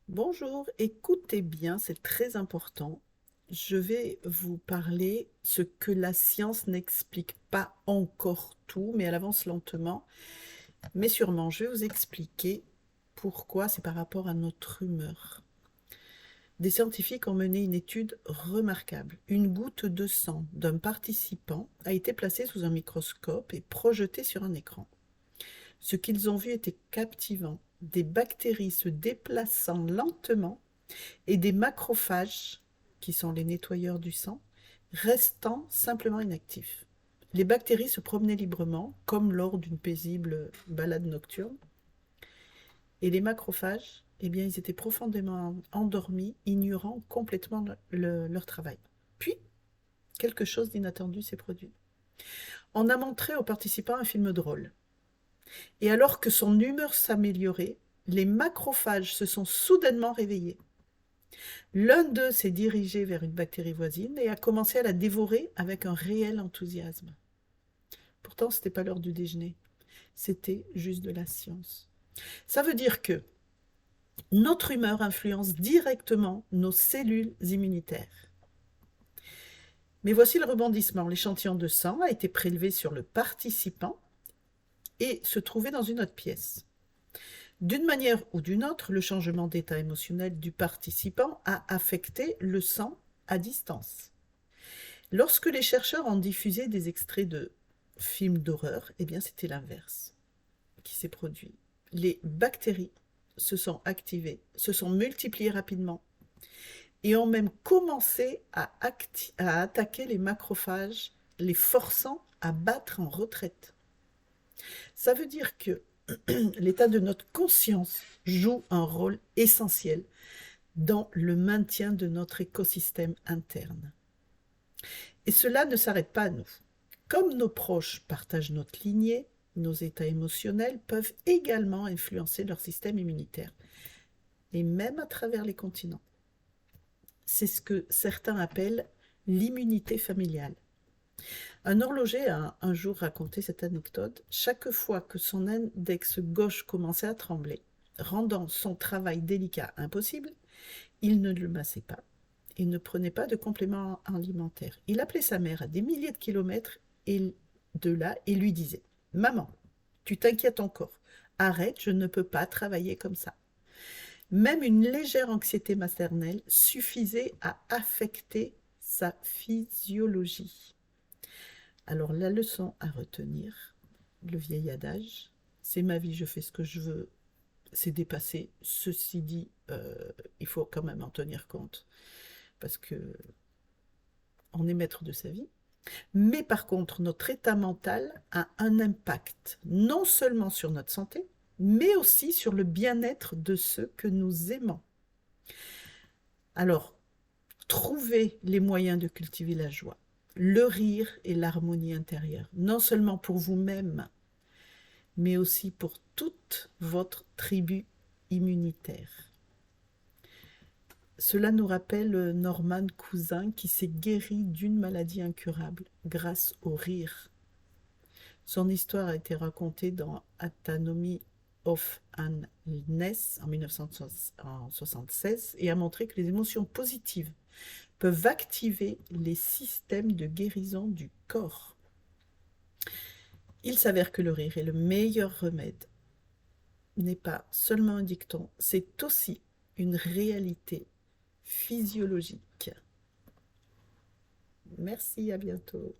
Bonjour, écoutez bien, c'est très important. Je vais vous parler ce que la science n'explique pas encore tout, mais elle avance lentement. Mais sûrement, je vais vous expliquer pourquoi c'est par rapport à notre humeur. Des scientifiques ont mené une étude remarquable. Une goutte de sang d'un participant a été placée sous un microscope et projetée sur un écran. Ce qu'ils ont vu était captivant. Des bactéries se déplaçant lentement et des macrophages, qui sont les nettoyeurs du sang, restant simplement inactifs. Les bactéries se promenaient librement, comme lors d'une paisible balade nocturne, et les macrophages, eh bien, ils étaient profondément endormis, ignorant complètement leur travail. Puis, quelque chose d'inattendu s'est produit. On a montré aux participants un film drôle. Et alors que son humeur s'améliorait, les macrophages se sont soudainement réveillés. L'un d'eux s'est dirigé vers une bactérie voisine et a commencé à la dévorer avec un réel enthousiasme. Pourtant, ce n'était pas l'heure du déjeuner, c'était juste de la science. Ça veut dire que notre humeur influence directement nos cellules immunitaires. Mais voici le rebondissement. L'échantillon de sang a été prélevé sur le participant et se trouvait dans une autre pièce. D'une manière ou d'une autre, le changement d'état émotionnel du participant a affecté le sang à distance. Lorsque les chercheurs ont diffusé des extraits de films d'horreur, eh bien c'était l'inverse qui s'est produit. Les bactéries se sont activées, se sont multipliées rapidement et ont même commencé à attaquer les macrophages, les forçant à battre en retraite. Ça veut dire que l'état de notre conscience joue un rôle essentiel dans le maintien de notre écosystème interne. Et cela ne s'arrête pas à nous. Comme nos proches partagent notre lignée, nos états émotionnels peuvent également influencer leur système immunitaire, et même à travers les continents. C'est ce que certains appellent l'immunité familiale. Un horloger a un jour raconté cette anecdote. Chaque fois que son index gauche commençait à trembler, rendant son travail délicat impossible, il ne le massait pas. Il ne prenait pas de compléments alimentaires. Il appelait sa mère à des milliers de kilomètres de là et lui disait: Maman, tu t'inquiètes encore. Arrête, je ne peux pas travailler comme ça. Même une légère anxiété maternelle suffisait à affecter sa physiologie. Alors la leçon à retenir, le vieil adage, c'est ma vie, je fais ce que je veux, c'est dépassé. Ceci dit, il faut quand même en tenir compte parce que on est maître de sa vie. Mais par contre, notre état mental a un impact non seulement sur notre santé, mais aussi sur le bien-être de ceux que nous aimons. Alors, trouvez les moyens de cultiver la joie, le rire et l'harmonie intérieure, non seulement pour vous-même, mais aussi pour toute votre tribu immunitaire. Cela nous rappelle Norman Cousin qui s'est guéri d'une maladie incurable grâce au rire. Son histoire a été racontée dans Anatomy of an Illness en 1976 et a montré que les émotions positives peuvent activer les systèmes de guérison du corps. Il s'avère que le rire est le meilleur remède. N'est pas seulement un dicton, c'est aussi une réalité physiologique. Merci, à bientôt.